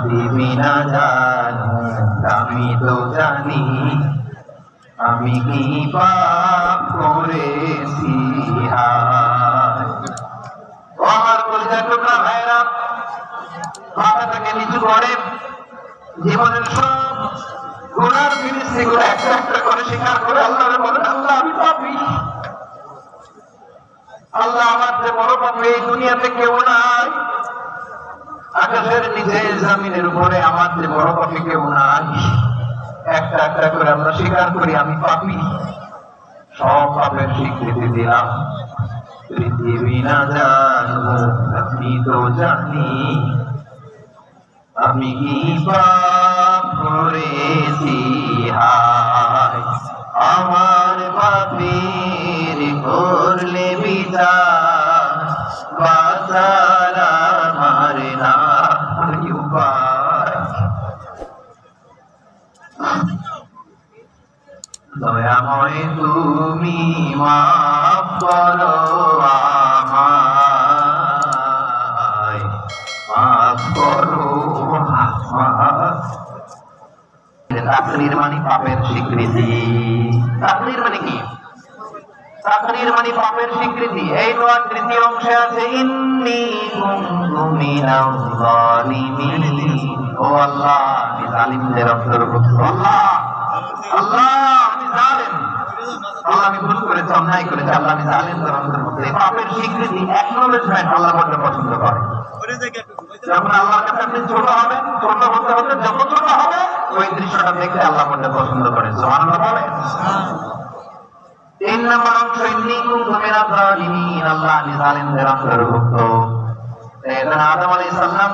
তুমি না জানো আমি তো জানি আমি কি পাপ করেছি। আমার কলিজার টুকরা ভাইরা মাথাটাকে নিচু করে জীবনের সব গুনার জিনিসগুলো একটা একটা করে স্বীকার করে আল্লাহরে বলেন, আল্লাহ আমি পাপী, আল্লাহ আমার যে বড় পাপী এই দুনিয়াতে কেউ নাই, আকাশের নিচে জমিনের উপরে আমার যে বড় পাপী কেউ নাই। একটা একটা করে আমরা স্বীকার করি আমি পাপী, সব পাপের স্বীকৃতি দিলাম। পৃথিবী না জানো আমি তো জানি আমি কি পাপ করেছি। হায় আমার পাপের করলে বিচার, বাঁচার আমার না উপায়। দয়াময় তুমি মাফ করো আমায়, মাফ করো। তাকদীর মানে পাপের স্বীকৃতি। তাকদীর মানে কি? তাকদীর মানে পাপের স্বীকৃতি। এই দোয়ার তৃতীয় অংশে আছে ইন্নী কুনতু মিনাজ জালিমিন। ও আল্লাহ আমি জালিমদের অন্তর্ভুক্ত। আল্লাহ আল্লাহ আমি জালিম, আল্লাহ আমি ভুল করেছি, অন্যায় করেছি, আল্লাহ আমি জালিমদের অন্তর্ভুক্ত। এই পাপের স্বীকৃতি অ্যাকনলেজমেন্ট আল্লাহ বড় পছন্দ করে। যখন আল্লাহর কাছে আপনি ছোট হবেন, ছোট হতে হতে যত ছোট হবে ওই দৃশ্যটা দেখতে আল্লাহ বড় পছন্দ করে। সুবহানাল্লাহ বলেন। 3 নম্বর অংশ ইন্নী কুনতু মিনাজ জালিমিন, আল্লাহ আমি জালিমদের অন্তর্ভুক্ত। সাইয়েদনা আদম আলাইহিস সালাম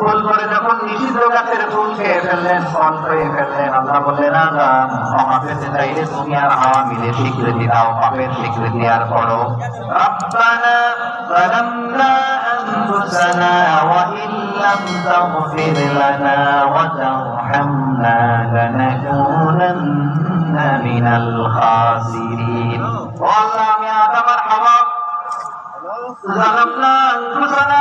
ভুল করে যখন নিষিদ্ধ গাছের ফুল খেয়ে ফেললেন, ফল খেয়ে ফেললেন, আল্লাহ বললেন আদম ক্ষমা পেতে চাইলে তুমি আর হাওয়া মিলে স্বীকৃতি দাও, পাপের স্বীকৃতি আর করো। রব্বানা যালামনা আনফুসানা ওয়া ইল্লাম তাগফির লানা ওয়া তারহামনা লানাকুনান্না মিনাল খাসিরিন। ও আল্লাহ আমি আদম আর হাওয়া যালামনা আনফুসানা,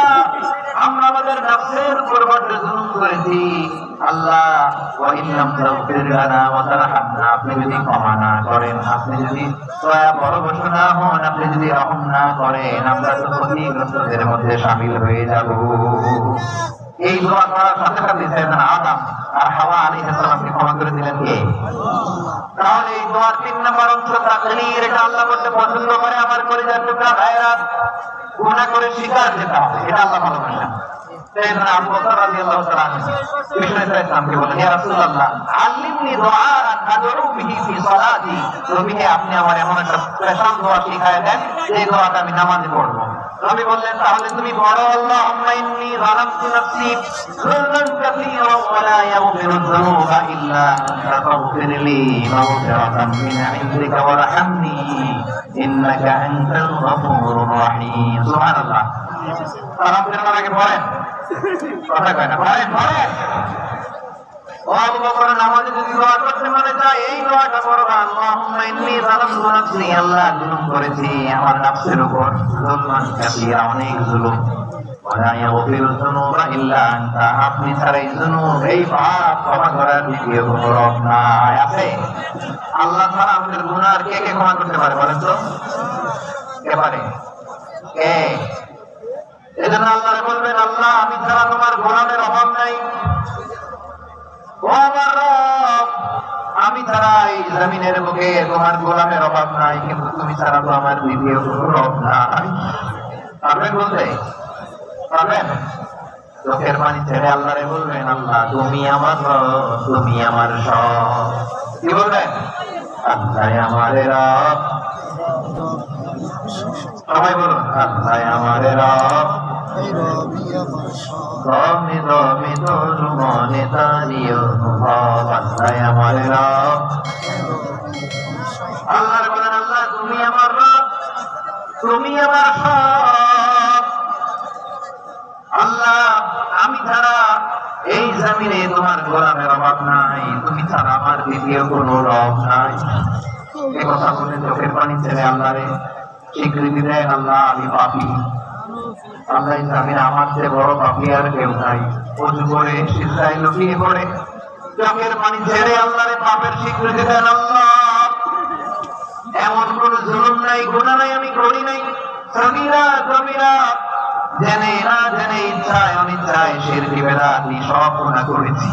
আমরা আমাদের নফসের উপর বড় জুলুম করেছি। আল্লাহ ওয়া ইল্লাম তাগফির লানা ওয়া তারহামনা, আপনি যদি ক্ষমা না করেন, আপনি যদি দয়া পরবশ না হন, আপনি যদি রহম না করেন, আমরা তো ক্ষতিগ্রস্তদের মধ্যে শামিল হয়ে যাব। এই দোয়া করার সাথে সাথে সাইয়েদনা আদম আর হাওয়া আলাইহিস সালামকে ক্ষমা করে দিলেন কে? তাহলে এই দোয়ার 3 নম্বর অংশ তাকদীর, এটা আল্লাহ বলতে পছন্দ করে। আমার কলিজার টুকরা ভাইরা, গুনাহ করে স্বীকার যেতে হবে, এটা আল্লাহ ভালোবাসেন। সাইয়েদনা আবু বকর রাদিয়াল্লাহু তাআলা আনহু কৃষ্ণকে বলেন, ইয়া রাসূলুল্লাহ আল্লিমনি দুআআন আদউ বিহি ফি সালাতি, নবী আপনি আমার এমন একটা স্পেশাল দোয়া শিখায় দেন যে দোয়াটা আমি নামাজে পড়ব। নবী বললেন, তাহলে তুমি পড়ো আল্লাহুম্মা ইন্নী যালামতু নাফসি যুলমান কাসীরা ওয়া লা ইয়াগফিরু যুনুবা ইল্লা আনতা ফাগফিরলি মাগফিরাতাম মিন ইনদিকা ওয়ারহামনি ইন্নাকা আনতাল গফুরুর রহিম। সুবহানাল্লাহ। সালাম ফেরানোর আগে পড়েন, কথা কয় না, পড়েন পড়েন। ও আবু বকর নামাজে যদি দোয়া করতে মনে চায় এই দোয়াটা পড়বা, আল্লাহুম্মা ইন্নী যালামতু নাফসি, আল্লাহ জুলুম করেছি আমার নফসের উপর, যুলমান কাসীরা অনেক জুলুম, ওয়া লা ইয়াগফিরু যুনুবা ইল্লা আনতা, আপনি ছাড়া এই জুনুব এই পাপ ক্ষমা করার দ্বিতীয় কোনো রব নাই। আছে আল্লাহ ছাড়া আমাদের গুনাহ কে কে ক্ষমা করতে পারে বলেন তো? কে পারে? কে? এজন্য আল্লাহরে বলবেন, আল্লাহ আমি ছাড়া তোমার গোলামের অভাব নাই, ও আমার রব আমি ছাড়া এই জমিনের বুকে তোমার গোলামের অভাব নাই, কিন্তু তুমি ছাড়া তো আমার দ্বিতীয় কোনো রব নাই। পারবেন বলতে? পারবেন? চোখের পানি ছেড়ে আল্লাহরে বলবেন, আল্লাহ তুমি আমার রব, তুমি আমার সব। কি বলবেন? আল্লাহ আমার রব, সবাই বলুন আল্লাহ আমার রব, দমে দমে তোর মনে তারি অনুভব, আল্লাহ আমার রব। আল্লাহর বলেন, আল্লাহ তুমি আমার রব, তুমি আমার সব। আল্লাহ আমি ছাড়া এই জমিনে তোমার গোলামের অভাব নাই, তুমি ছাড়া আমার দ্বিতীয় কোনো রব নাই। এ কথা বলে চোখের পানি ছেড়ে আল্লাহরে স্বীকৃতি দেন, আল্লাহ আমি পাপী, আল্লাহ জামিন আমার চেয়ে বড় পাপী আর কেউ নাই। ওযু করে সিজদায় লুটিয়ে পড়ে চোখের পানি ছেড়ে আল্লাহরে পাপের স্বীকৃতি দেন। আল্লাহ, এমন কোন জুলুম নাই, গুনাহ নাই আমি করি নাই, সগীরা কবিরা জেনে না জেনে, ইচ্ছায় অনিচ্ছায়, শিরকি বিদআতি সব গুনাহ করেছি।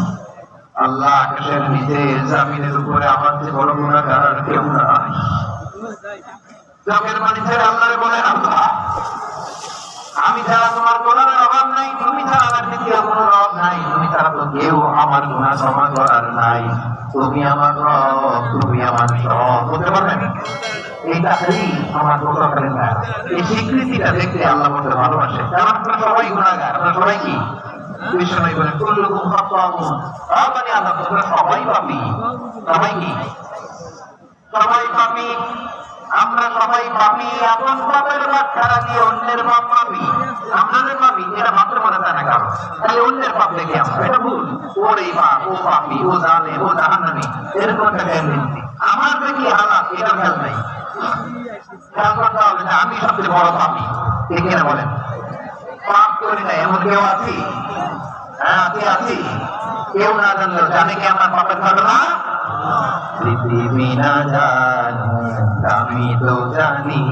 আল্লাহ, আকাশের নিচে জমিনের উপরে আমার চেয়ে বড় গুনাহগার আর কেউ নাই। চোখের পানি ছেড়ে আল্লাহরে বলেন, আল্লাহ, আমি ছাড়া তোমার কোরআনের অভাব নাই, তুমি ছাড়া আমার দ্বিতীয় কোনো রব নাই, তুমি ছাড়া তো কেউ আমার গুনাহ ক্ষমা করার নাই, তুমি আমার রব, তুমি আমার সব। বলতে পারবেন? এই তাহলেই আমার দোকানের না, এই স্বীকৃতিটা দেখতে আল্লাহ বলতে ভালোবাসে। কারণ আপনারা সবাই গুনাহগার, আপনারা সবাই কি বিশ্বনবী বলেন কুল্লুকুম খাত্তাউন, মানে আল্লাহ তোমরা সবাই পাপী। সবাই কি? সবাই পাপী। আমরা সবাই পাপী। আপন পাপের বাটখারা দিয়ে অন্যের পাপ পাপী, আমাদের পাপী, এটা ভাবতে মনে হয় না কারণ, তাহলে অন্যের পাপ দেখে আমরা, এটা ভুল। ওর এই পাপ, ও পাপী, ও জানে, ও জাহান্নামী, এরকম একটা টেন্ডেন্সি আমার দেখি হালাত, এটা খেয়াল নাই। খেয়াল করতে হবে যে আমি সবচেয়ে বড় পাপী, ঠিক কিনা বলেন? পাপ করি না এমন কেউ আছি? হ্যাঁ, আছি। কেউ না জানলেও জানে কি আমার পাপের ঘটনা? পৃথিবী না জানো আমি তো জানি,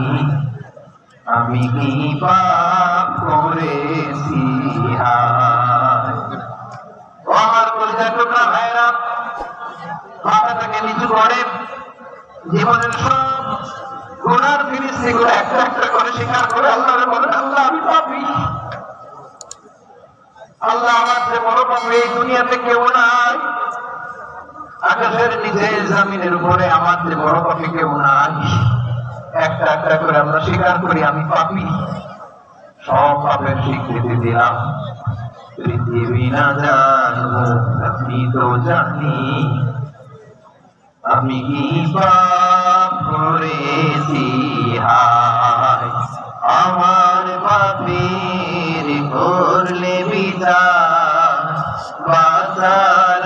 আমি কি পাপ করেছি। আমার কলিজার টুকরা ভাইরা, মাথাটাকে নিচু করে জীবনের সব গুনার ফিরিস্তিগুলো একটা একটা করে স্বীকার করে আল্লাহরে বলেন, আল্লাহ আমি পাপী। আল্লাহ, আমার যে বড় পাপী এই দুনিয়াতে কেউ নাই, আকাশের নিচে জমিনের উপরে আমার যে বড় পাপী কেউ নাই। একটা একটা করে আমরা স্বীকার করি আমি পাপী, সব পাপের স্বীকৃতি দিলাম। পৃথিবী না জানো আমি তো জানি, আমি কি পাপ করেছি। হায় আমার পাপের করলে বিচার, বাঁচার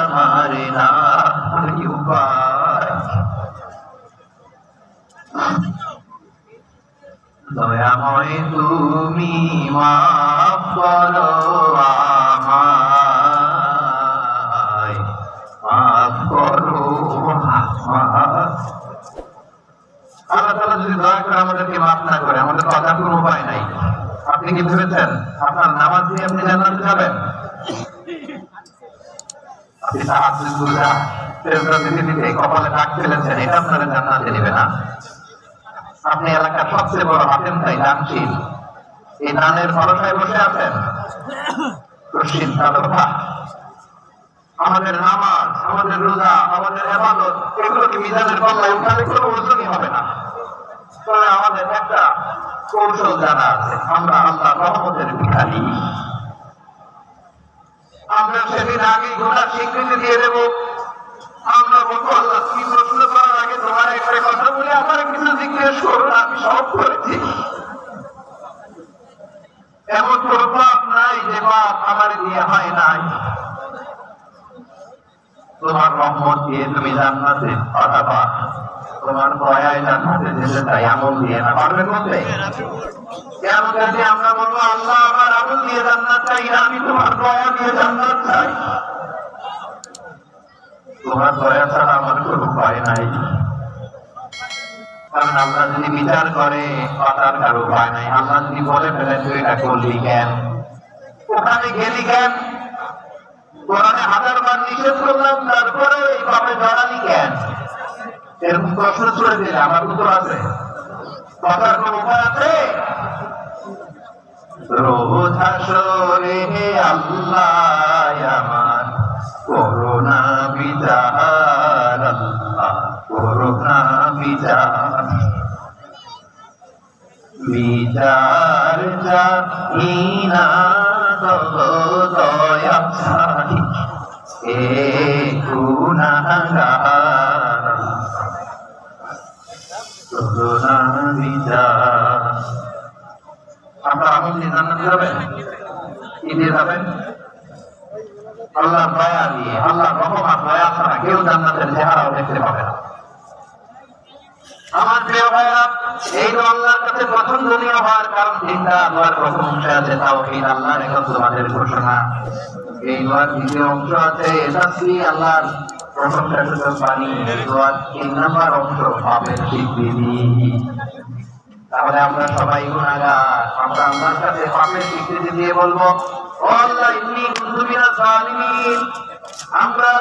আমার না উপায়। দয়াময় তুমি মাফ করো আমায়, মাফ করো আল্লাহ তাআলা যদি দয়া করে আমাদেরকে মাফ না করে, আমাদের বাঁচার কোনো উপায় নাই। আপনি কি ভেবেছেন আপনার নামাজ দিয়ে আপনি জান্নাতে যাবেন? আপনি তাহাজ্জুদ গুজা দিতে কপালে দাগ ফেলেছেন, এটা আপনারা জান্নাতে নেবে না। আপনি এলাকার সবচেয়ে বড় হাতেম তাই দানশীল, এই দানের ভরসায় বসে আছেন। আমাদের নামাজ, আমাদের রোজা, আমাদের ইবাদত, এগুলো কি মিজানের পাল্লায় উঠালে কোনো ওজনই হবে না। তবে আমাদের একটা কৌশল জানা আছে, আমরা আল্লাহর রহমতের ভিখারি। আমরা সেদিন আগে গুনার স্বীকৃতি দিয়ে দেব। আমরা বলবো, আল্লাহ তুমি প্রশ্ন করার আগে তোমার একটা কথা বলে আমার কিছু জিজ্ঞেস করুন, আমি সব করেছি। এমন কোন পাপ নাই যে পাপ আমার দিয়ে হয় নাই। তোমার রহমত দিয়ে তুমি জান্নাতে অথবা তোমার দয়ায় জান্নাতে যেতে চাই, আমল দিয়ে না। পারবেন বলতে? কেন যদি আমরা বলবো, আল্লাহ আমার আমল দিয়ে জান্নাত চাই না, আমি তোমার দয়া দিয়ে জান্নাত চাই। তোমার দয়া ছাড়া আমার কোনো উপায় নাই। কারণ আল্লাহ যদি বিচার করে, কথার কারো উপায় নাই। আল্লাহ যদি বলে ফেলে তুই এটা করলি কেন, ওখানে গেলি কেন, কোরআনে 1000 বার নিষেধ করলাম, তারপরে এই পাপে জড়ালি কেন, এরকম প্রশ্ন ছুড়ে দিলে আমার উত্তর আছে? কথার কোন উপায় আছে? রোজ হাসরে আল্লাহ আমার করোনা বিচার, আল্লাহ করোনা বিচার, বিচার জাহিনা তব দয়া ছাড়ি এ গুনাহগার, করোনা বিচার। আপনার আমল দিয়ে জান্নাতে যাবেন? কি দিয়ে যাবেন? আল্লাহর দয়া দিয়ে। আল্লাহর রহমত, দয়া ছাড়া কেউ জান্নাতের চেহারাও দেখতে পাবে না। আমার প্রিয় ভাইরা, এই তো আল্লাহর কাছে পছন্দনীয় হওয়ার কারণ তিনটা। আল্লাহর প্রথম অংশ আছে তাওহীদ, আল্লাহর একত্ববাদের ঘোষণা। এই দোয়ার দ্বিতীয় অংশ আছে তাসবিহ, আল্লাহর প্রশংসাসূচক বাণী। এই দোয়ার 3 নম্বর অংশ পাপের স্বীকৃতি। তাহলে আমরা সবাই গুনাহগার, আমরা আল্লাহর কাছে পাপের স্বীকৃতি দিয়ে বলবো, ও আল্লাহ ইন্নী কুনতু মিনাজ জালিমিন। আমরা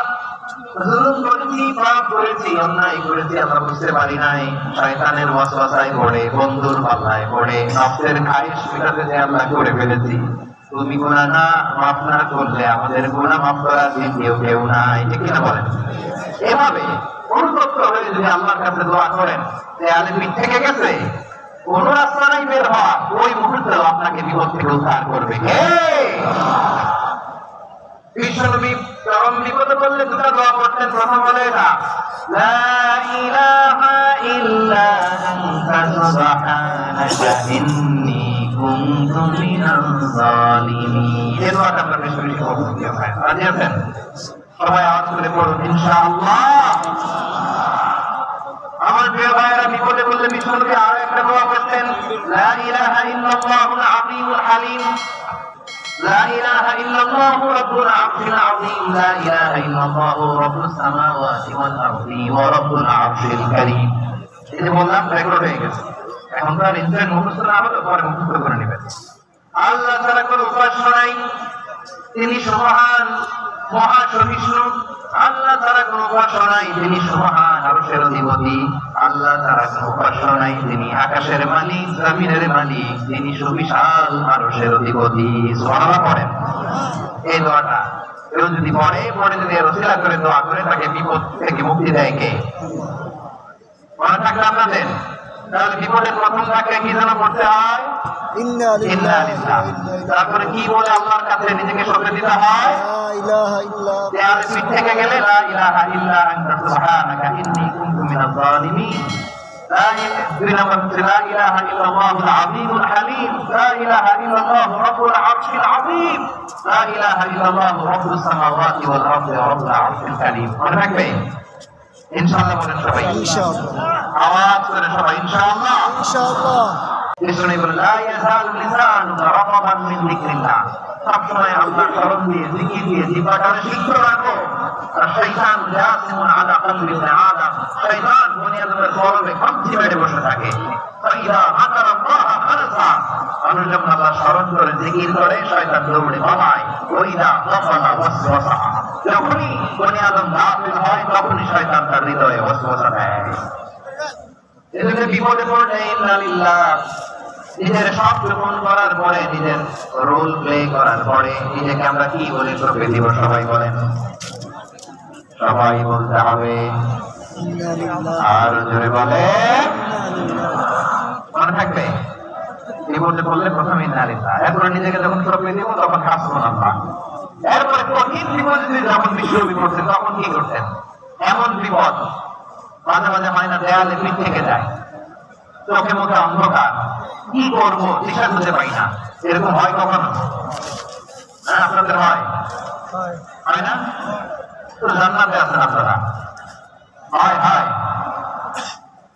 জুলুম করেছি, পাপ করেছি, অন্যায় করেছি, আমরা বুঝতে পারি নাই। শয়তানের ওয়াসওয়াসায় পড়ে, বন্ধুর পাল্লায় পড়ে, নফসের খায়েশ মেটাতে যে আমরা করে ফেলেছি। তুমি গুনাহ না মাফ না করলে আমাদের গুনাহ মাফ করার দ্বিতীয় কেউ নাই, ঠিক কিনা বলেন? এভাবে অনুতপ্ত হয়ে যদি আল্লাহর কাছে দোয়া করেন, দেয়ালে পিঠ থেকে গেছে, কোন রাস্তা নাই বের হওয়া, ওই মুহূর্তে আপনাকে বিপদ থেকে উদ্ধার করবে কে? বিশ্বনবী চরম বিপদে পড়লে দুটো দোয়া করতেন। প্রথম হলো এটা, লা ইলাহা ইল্লা আনতা সুবহানাকা ইন্নী কুনতু মিনাজ জালিমিন। এই দোয়াটা আমরা বেশি বেশি করব। রাজি আছেন? সবাই আওয়াজ করে পড়ুন ইনশাআল্লাহ। আমার প্রিয় ভাইয়েরা, বিপদে পড়লে বিশ্বনবী আরো একটা দোয়া করতেন, লা ইলাহা ইল্লাল্লাহুল আযীমুল হালিম, لا إله إلا الله رب العرش العظيم، لا إله إلا الله رب السماوات والأرض ورب العرش الكريم। এই যে বললাম রেকর্ড হয়ে গেছে, এখন তো আর ইন্টারনেট মুখস্থ না হলে পরে মুখস্থ করে নেবেন। আল্লাহ ছাড়া কোনো উপাস্য নাই, তিনি সুবহান, মহাসহিষ্ণু। আল্লাহ ছাড়া কোনো উপাস্য নাই, তিনি সুবহান, আরশের অধিপতি। আল্লাহ ছাড়া কোনো উপাস্য নাই, তিনি আকাশের মালিক, জমিনের মালিক, তিনি সুবিশাল, আরশের অধিপতি। সুবহানাল্লাহ পড়েন। এই দোয়াটা কেউ যদি পড়ে যদি রসিলা করে দোয়া করে, তাকে বিপদ থেকে মুক্তি দেয় কে? মনে থাকলে আপনাদের, তাহলে বিপদের প্রথম ধাক্কা কি যেন করতে হয়? ইন্না লিল্লাহি। তারপরে কি বলে আল্লাহর কাছে নিজেকে সঁপে দিতে হয়? লা ইলাহা ইল্লা। দেয়ালে পিঠ থেকে গেলে লা ইলাহা ইল্লা আনতা সুবহানাকা ইন্নী কুনতু মিনাজ জালিমিন। দুই নম্বর হচ্ছে লা ইলাহা ইল্লাল্লাহুল আযীমুল হালিম, লা ইলাহা ইল্লাল্লাহু রাব্বুল আরশিল আযীম, লা ইলাহা ইল্লাল্লাহু রাব্বুস সামাওয়াতি ওয়াল আরদি রাব্বুল আরশিল কারীম। মনে রাখবে ইনশাআল্লাহ। বলেন সবাই ইনশাআল্লাহ, আওয়াজ করে সবাই ইনশাআল্লাহ। ইনশাআল্লাহ। এজন্যই বলে লা ইয়াজালু লিসানুকা রাতাবান মিন যিকরিল্লাহ। সবসময় আল্লাহর স্মরণ দিয়ে, জিকির দিয়ে জিহ্বাটাকে সিদ্ধ রাখো। আর শয়তান জাসিমুন আলা কলবি ইবনে আদম, শয়তান বনি আদমের কলবে খামচি মেরে বসে থাকে। ফাইদা আকারাল্লাহ খালাসা, মানুষ যখন আল্লাহ স্মরণ করে, জিকির করে, শয়তান দৌড়ে পালায়। ওইদা গাফালা ওয়াসওয়াসা, যখনই বনি আদম গাফিল হয়, তখনই শয়তান তার হৃদয়ে ওয়াসওয়াসা দেয়। এজন্য বিপদে পড়লে ইন্না লিল্লাহ, নিজের সব গ্রহণ করার পরে, নিজের রোল প্লে করার পরে নিজেকে আমরা কি বলে সঁপে দিব? সবাই বলেন, সবাই বলতে হবে আর জোরে বলে। মনে থাকবে বিপদে পড়লে প্রথমে ইন্না লিল্লাহ, এরপরে নিজেকে যখন সঁপে দিব তখন হাসবুনাল্লাহ। এরপরে কঠিন বিপদ যখন বিশ্বনবী পড়ছেন তখন কি করতেন? এমন বিপদ মাঝে মাঝে হয় না, দেয়ালে পিঠ থেকে যায়, চোখে মুখে অন্ধকার, কি করবো দিশা খুঁজে পাই না। এরকম হয় কখনো? হ্যাঁ, আপনাদের হয়? হয় না? তো জান্নাতে আছেন আপনারা। হয় হয়,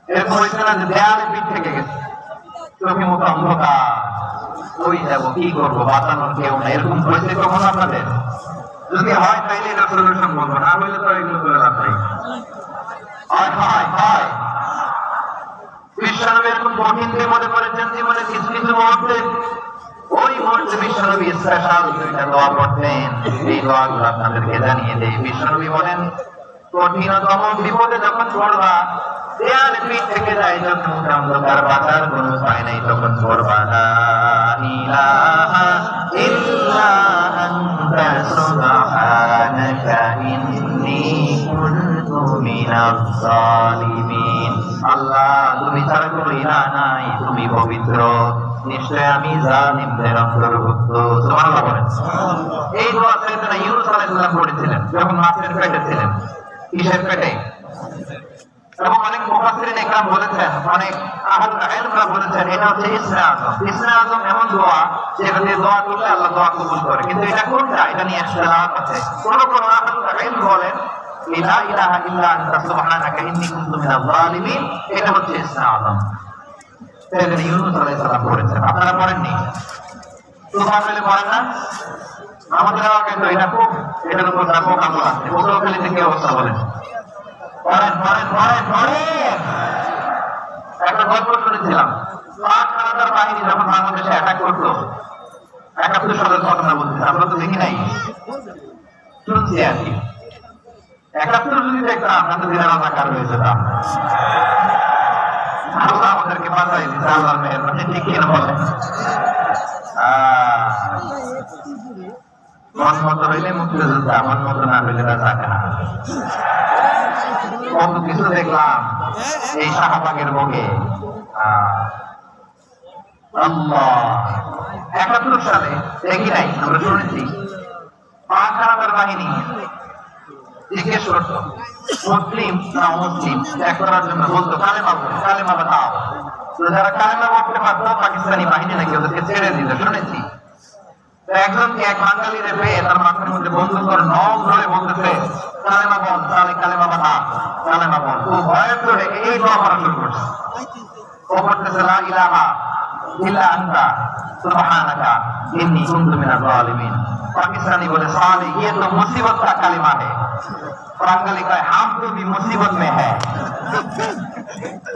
এরকম হয়েছে না যে দেয়ালে পিঠ থেকে গেছে, চোখে মুখে অন্ধকার, ওই যাবো, কি করবো, বাঁচানোর কেউ না। এরকম হয়েছে কখনো আপনাদের? যদি হয় তাইলে এটা সলিউশন বলবো, না হইলে তো এগুলো করে লাভ নেই। হয় হয় হয়। বিশ্বনবী এরকম কঠিন বিপদে পড়েছেন জীবনে কিছু কিছু মুহূর্তে, ওই মুহূর্তে বিশ্বনবী স্পেশাল দুইটা দোয়া পড়তেন। এই দোয়াগুলো আপনাদেরকে জানিয়ে দেয়। বিশ্বনবী বলেন, কঠিনতম বিপদে যখন পড়বা, দেয়ালে পিঠ থেকে যায়, যখন অন্ধকার বাঁচার কোনো উপায় নেই, তখন পড়বা লা ইলাহা ইল্লা আনতা সুবহানাকা ইন্নী কুনতু মিনাজ জালিমিন। আল্লাহ, তুমি ছাড়া কোনো ইলাহ নাই, তুমি পবিত্র, নিশ্চয় আমি জালিমদের অন্তর্ভুক্ত। সুবহানাল্লাহ বলেন। এই দোয়া সাইয়েদনা ইউনূস আলাইহিস সালাম পড়েছিলেন যখন মাছের পেটে ছিলেন। কিসের পেটে? এবং অনেক মুফাসসিরিন ইকরাম বলেছেন, অনেক আহলুল ইলমরা বলেছেন, এটা হচ্ছে ইসরা আযম। ইসরা আযম এমন দোয়া যেটা দিয়ে দোয়া করলে আল্লাহ দোয়া কবুল করে। কিন্তু এটা কোনটা, এটা নিয়ে ইখতিলাফ আছে। কোন কোন আহলুল ইলম বলেন লা ইলাহা ইল্লা আনতা সুবহানাকা ইন্নী কুনতু মিনাজ জালিমিন, এটা হচ্ছে ইসমে আযম। সেদিন ইউনূস আলাইহিস সালাম পড়েছেন, আপনারা পড়েননি? সুবহান বলে পড়েন না? আমাদের এলাকায় তো এটা খুব, এটার উপর ব্যাপক আমল আছে। পটুয়াখালীতে কি অবস্থা বলেন? পড়েন পড়েন পড়েন পড়েন। একটা গল্প শুনেছিলাম, পাক হানাদার বাহিনী যখন বাংলাদেশে অ্যাটাক করতো, ৭১ সালের ঘটনা বলতেছে, আমরা তো দেখি নাই, শুনছি আর কি। ৭১ যদি দেখতাম আমরা দিনের রাজাকার হয়ে যেতাম। আল্লাহ আমাদেরকে বাঁচাই দিচ্ছে, আল্লাহর মেহেরবানি, ঠিক কিনা বলেন? মন মতো হইলে মুক্তিযোদ্ধা, মন মতো না হইলে রাজাকার। কত কিছু দেখলাম এই শাহবাগের বুকে। আল্লাহ ৭১ সালে দেখি নাই, আমরা শুনেছি পাক হানাদার বাহিনী জিজ্ঞেস করতো মুসলিম না মুসলিম ত্যাগ করার জন্য, বলতো কালেমা বলো, কালেমা বাতাও। তো যারা কালেমা বলতে পারতো পাকিস্তানি বাহিনী নাকি ওদেরকে ছেড়ে দিত, শুনেছি। একজনকে এক বাঙালিরে পেয়ে তার মাথার মধ্যে বন্দুক করে নখ ধরে বলতেছে কালেমা বল, তাহলে কালেমা বাতা, কালেমা বল। তো ভয়ের ধরে এই দোয়া পড়া শুরু করছে। ও করতেছে লা ইলাহা ইল্লা আনতা সুবহানাকা ইন্নী কুনতু মিনাজ জালিমিন। पाकिस्तानी बोले साले ये तो मुसीबत का कलिमा है, बांग्लादेशी का हम तो भी मुसीबत में है।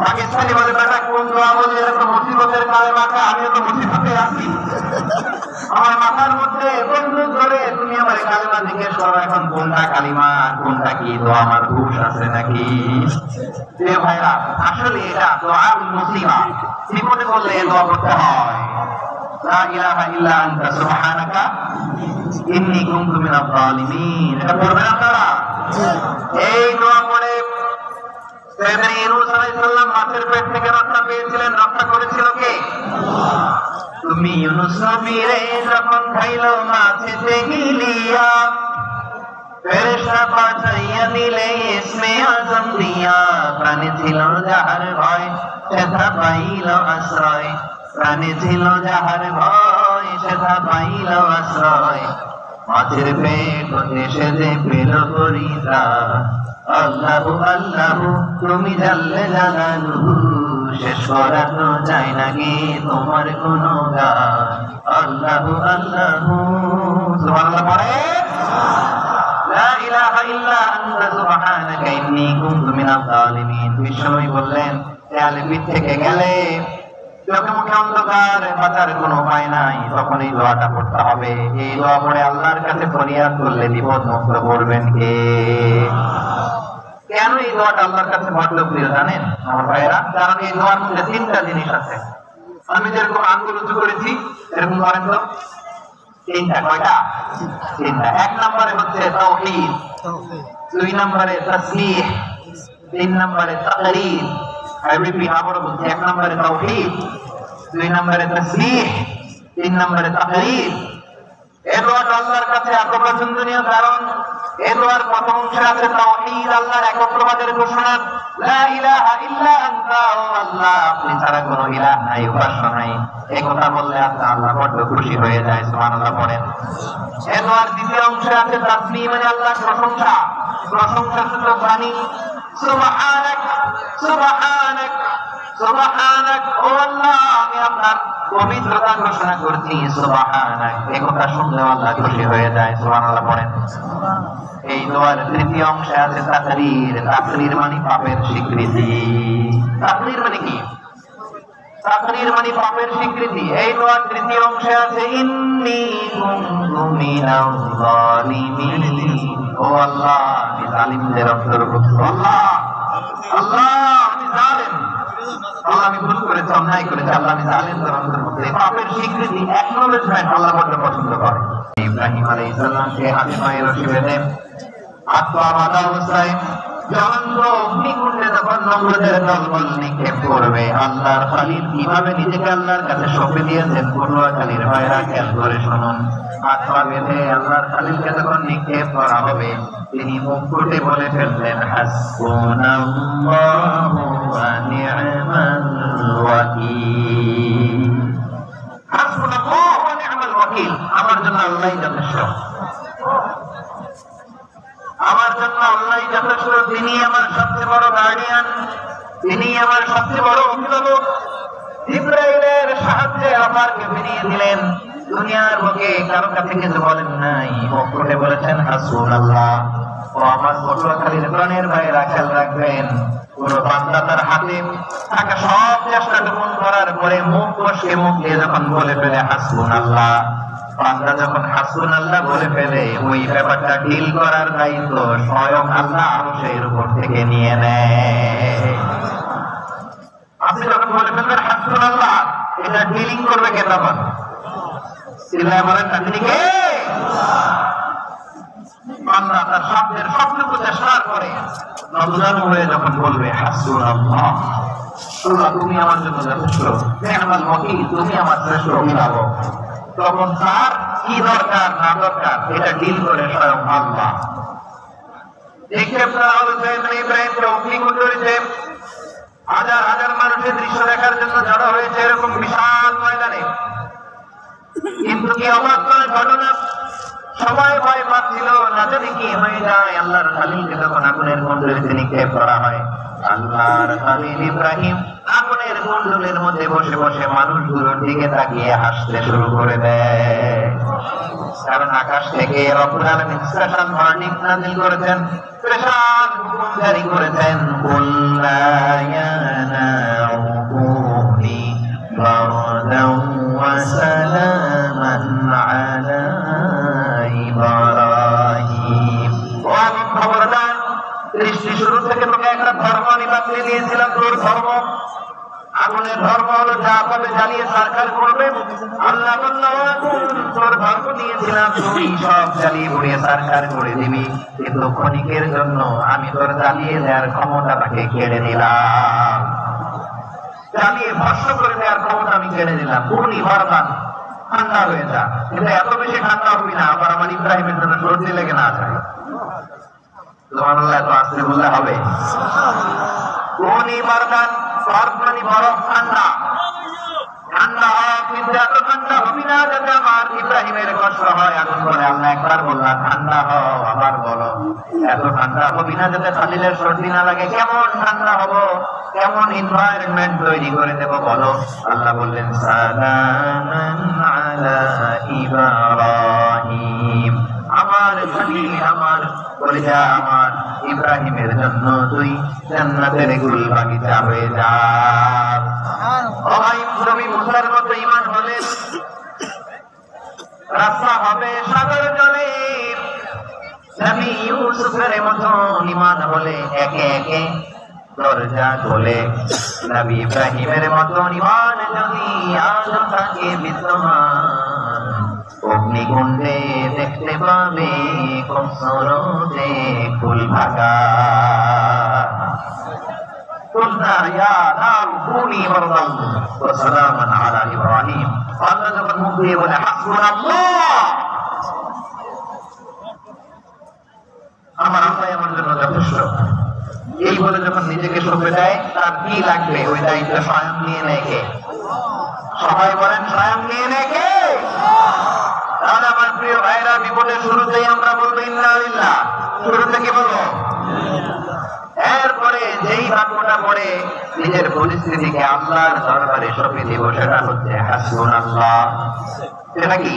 पाकिस्तानी बोले बेटा कौन दुआ बोले, ये तो मुसीबतेर कलिमा का, আমি তো মুসিবতে আছি। আমার মাথার মধ্যে বন্দুক ধরে তুমি আমার কালিমা জিজ্ঞেস করো, এখন কোনটা কালিমা কোনটা কি দোয়া, আমার হুঁশ আছে নাকি? এ ভাইরা, আসলে এটা দোয়াউল মুসিবা, বিপদে পড়লে এই দোয়া করতে হয়। লা ইলাহা ইল্লা আনতা সুবহানাকা ইন্নী কুনতু মিনাজ জালিমিন। এটা পড়বেন আপনারা? এই দোয়া পড়ে সাইয়েদনা ইউনূস আলাইহিস সালাম মাছের পেট থেকে রক্ষা পেয়েছিলেন। রক্ষা করেছিল কে? তুমি ইউনূস নবীরে যখন খাইলো মাছেতে গিলিয়া, ফেরেশতা পাঠাইয়া দিলে ইসমে আযম দিয়া। প্রাণে ছিল যাহার ভয় সেথা পাইল আশ্রয়, প্রাণে ছিল যাহার ভয় সেথা পাইল আশ্রয়। মাছের পেট হতে সে যে পেল পরিত্রাণ। আল্লাহু আল্লাহু তুমি জাল্লে জালালুহু, শেষ করা তো যায় না গে তোমার কোনো গান। আল্লাহু আল্লাহু সুবহানাল্লাহ পড়ে, লা ইলাহা ইল্লা আনতা সুবহানাকা ইন্নী কুনতু মিনাজ জালিমিন। বিশ্বনবী বললেন দেয়ালে পিঠ থেকে গেলে, চোখে মুখে অন্ধকার, বাঁচার কোনো উপায় নাই, তখন এই দোয়াটা পড়তে হবে। এই দোয়া পড়ে আল্লাহর কাছে ফরিয়াদ করলে বিপদ মুক্ত করবেন কে? কেন এই দোয়াটা আল্লাহর কাছে বড় প্রিয় জানেন আমার ভাইয়েরা? কারণ এই দোয়ার মধ্যে 3টা জিনিস আছে। আমি যেরকম আঙ্গুল উঁচু করেছি এরকম করেন তো। 3টা, কয়টা? 3টা। 1 নম্বরে হচ্ছে তাওহীদ, 2 নম্বরে তাসবিহ, 3 নম্বরে তাকরীর। আবারও বলছি, 1 নম্বরে তাওহীদ, 2 নম্বরে তাসবিহ, 3 নম্বরে তাকরীর। এই দোয়াটা আল্লাহর কাছে এত পছন্দনীয় কারণ এই দোয়ার প্রথম অংশে আছে তাওহীদ, আল্লাহর একত্ববাদের ঘোষণা। লা ইলাহা ইল্লা আনতা, ও আল্লাহ আপনি ছাড়া কোনো ইলাহ নাই, উপাস্য নাই। এই কথা বললে আল্লাহ বড় খুশি হয়ে যায়। সুবহানাল্লাহ পড়েন। এই দোয়ার দ্বিতীয় অংশে আছে তাসবিহ, মানে আল্লাহর প্রশংসা, প্রশংসাসূচক বাণী। সুবহানাক সুবহানাক সুবহানাক, ও আল্লাহ আমি আপনার পবিত্রতা ঘোষণা করছি। সুবহানাক, এই কথা শুনলে আল্লাহ খুশি হয়ে যায়। সুবহানাল্লাহ পড়েন। এই দোয়ার তৃতীয় অংশে আছে তাকরীর। তাকরীর মানে পাপের স্বীকৃতি। তাকরীর মানে কি? তাকরীর মানে পাপের স্বীকৃতি। এই দোয়ার তৃতীয় অংশে আছে ইন্নী কুনতু মিনাজ জালিমিন, ও আল্লাহ আমি জালিমদের অন্তর্ভুক্ত। আল্লাহ আল্লাহ আমি জালিম, আল্লাহ আমি ভুল করেছি, অন্যায় করেছি, আল্লাহ আমি জালিমদের অন্তর্ভুক্ত। এই পাপের স্বীকৃতি, অ্যাকনলেজমেন্ট আল্লাহ বড় পছন্দ করে। ইব্রাহিম আলাইহিস সালামকে হাতে পায়ে রশি বেঁধে আত্মা বাঁধা অবস্থায় জ্বলন্ত অগ্নিকুণ্ডে যখন নমরুদের দলবল নিক্ষেপ করবে, আল্লাহর খলিল কিভাবে নিজেকে আল্লাহর কাছে সঁপে দিয়েছেন পটুয়াখালীর ভাইরা খেয়াল করে শুনুন। হাত পা বেঁধে আল্লাহর খলিলকে যখন নিক্ষেপ করা হবে, তিনি মুখ ফুটে বলে ফেললেন হাসবুনাল্লাহু ওয়া নি'মাল ওয়াকিল। হাসবুনাল্লাহু ওয়া নি'মাল ওয়াকিল, আমার জন্য আল্লাহই যথেষ্ট। আমার জন্য আল্লাহই যথেষ্ট, তিনি আমার সবচেয়ে বড় গার্ডিয়ান, তিনি আমার সবচেয়ে বড় অভিভাবক। জিবরাইলের সাহায্যে আমাকে ফিরিয়ে দিলেন। দুনিয়ার বুকে কারো কাছে কিছু বলেন নাই, মুখ ফুটে বলেছেন হাসবুনাল্লাহ। ও আমার পটুয়াখালীর প্রাণের ভাইয়েরা খেয়াল রাখবেন, কোন বান্দা তার হাতে থাকা সব চেষ্টাটুকু করার পরে মুখ বসে মুখ দিয়ে যখন বলে ফেলে হাসবুনাল্লাহ, বান্দা যখন হাসবুনাল্লাহ বলে ফেলে, ওই ব্যাপারটা ডিল করার দায়িত্ব স্বয়ং আল্লাহ আরশের উপর থেকে নিয়ে নেয়। আপনি যখন বলে ফেলবেন হাসবুনাল্লাহ, এটা ডিলিং করবে কে তখন? চিল্লায় বলেন না, তিনি কে? বান্দা তার শব্দের সবটুকু চেষ্টার করে নতুন হয়ে যখন বলবে হাসবুনাল্লাহ, আল্লাহ তুমি আমার জন্য যথেষ্ট, নি'মাল ওয়াকিল, তুমি আমার শ্রেষ্ঠ অভিভাবক, তখন তার কি দরকার না দরকার এটা ডিল করে স্বয়ং আল্লাহ। দেখে আপনারা ইব্রাহিমকে অগ্নিকুণ্ডলীতে হাজার হাজার মানুষের দৃশ্য দেখার জন্য জড়ো হয়েছে এরকম বিশাল ময়দানে, কিন্তু কি অবাক করা ঘটনা, সবাই ভয় পাচ্ছিল না যদি কি হয়ে যায়। আল্লাহর খালিলকে যখন আগুনের কুণ্ডলীতে নিক্ষেপ করা হয়, আল্লাহর খালিল ইব্রাহিম আগুনের কুণ্ডলীর মধ্যে বসে বসে মানুষগুলোর দিকে তাকিয়ে হাসতে শুরু করে দেয়। কারণ আকাশ থেকে রব্বুল আলামিন স্পেশাল ওয়ার্নিং নাযিল করেছেন, স্পেশাল হুকুম জারি করেছেন, কুল্লা ইয়া নারু কুনি বারদাও ওয়া সালামান আলা ইব্রাহিম। ও খবরদার, সৃষ্টি শুরু থেকে তোকে একটা ধর্ম আমি বাতলে দিয়েছিলাম, তোর ধর্ম আগুনের ধর্ম হলো যা পাবে জ্বালিয়ে সরকার করবে। আল্লাহ তোর ধর্ম দিয়েছিলাম, তুই সব জ্বালিয়ে পুড়িয়ে সরকার করে দিবি, কিন্তু ক্ষণিকের জন্য আমি তোর জ্বালিয়ে দেওয়ার ক্ষমতাটাকে কেড়ে নিলাম, জ্বালিয়ে ভস্ম করে দেওয়ার ক্ষমতা আমি কেড়ে নিলাম। কুনি বারদান, ঠান্ডা হয়ে যা, কিন্তু এত বেশি ঠান্ডা হবি না আবার আমার ইব্রাহিমের জন্য সর্দি লেগে না যায়। সুবহানাল্লাহ, এত আস্তে বললে হবে? কুনি বারদান, মানে বরফ ঠান্ডা, ঠান্ডা হোক, কিন্তু এত ঠান্ডা হবি না যাতে আমার ইব্রাহিমের কষ্ট হয়। আগুন বলে আল্লাহ একবার বললাম ঠান্ডা হও, আবার বলো এত ঠান্ডা হবি না যাতে খালিলের সর্দি না লাগে। কেমন ঠান্ডা হবো, কেমন এনভায়রনমেন্ট তৈরি করে দেবো বলো? আল্লাহ বললেন সালামান আলা ইব্রাহিম, আমার খালিল, আমার কলিজা, আমার ইব্রাহিমের জন্য তুই জান্নাতের গুল বাগিচা হয়ে যা। ও ভাই, নবী মুসার মতো ঈমান হলে রাস্তা হবে সাগর জলে, নবী ইউসুফের মতো ঈমান হলে একে একে দরজা খোলে। নবী ইব্রাহিমের মতো ঈমান যদি আজ থাকে বিদ্যমান, অগ্নিকুণ্ডে দেখতে পাবে খুব সরদে ফুল ভাগা। আল্লাহ যখন মুখ দিয়ে বলে হাসবুনাল্লাহ, আমার আল্লাহ আমার জন্য যথেষ্ট, এই বলে যখন নিজেকে সঁপে দেয়, তার কি লাগবে ওই দায়িত্ব স্বয়ং নিয়ে নেয় কে? সবাই বলেন স্বয়ং নিয়ে নেয় কে? তাহলে আমার প্রিয় ভাইরা, বিপদের শুরুতেই আমরা বলবো ইন্না লিল্লাহ, শুরু থেকে বলবো। এরপরে যেই বাক্যটা পড়ে নিজের পরিস্থিতিকে আল্লাহর দরবারে সঁপে দিব, সেটা হচ্ছে হাসবুনাল্লাহ। সেটা কি?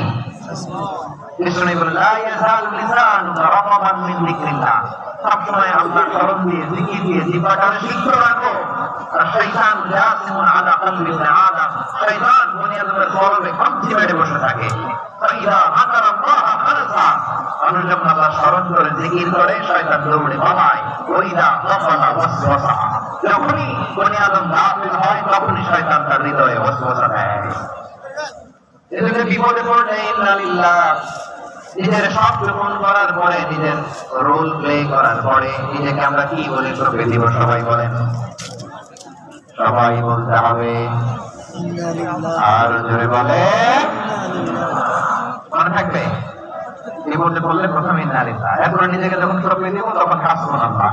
কৃষ্ণই বলে লা ইয়াজালু লিসানুকা রাতাবান মিন যিকরিল্লাহ, সবসময় আল্লাহর স্মরণ দিয়ে জিকির দিয়ে জিহ্বাটাকে সিদ্ধ রাখো। আর শয়তান জাসিমুন আলা কলবি ইবনে আদম, শয়তান বনি আদমের কলবে কঞ্চি মেরে বসে থাকে। ফাইদা যাকারা আল্লাহ খালাসা, মানুষ যখন আল্লাহ স্মরণ করে জিকির করে শয়তান দৌড়ে পালায়। ওইদা গাফালা ওয়াসওয়াসা, যখনই বনি আদম গাফিল হয় তখনই শয়তান তার হৃদয়ে ওয়াসওয়াসা দেয়। এজন্য বিপদে পড়লে ইন্না লিল্লাহ, নিজের সব গোপন করার পরে, নিজের রোল প্লে করার পরে নিজেকে আমরা কি বলে সঁপে দিব? সবাই বলেন, সবাই বলতে হবে। আর জোরে বলে মনে থাকবে, বিপদে পড়লে প্রথমে ইন্না লিল্লাহ, এরপরে নিজেকে যখন সঁপে দিব তখন হাসবুনাল্লাহ।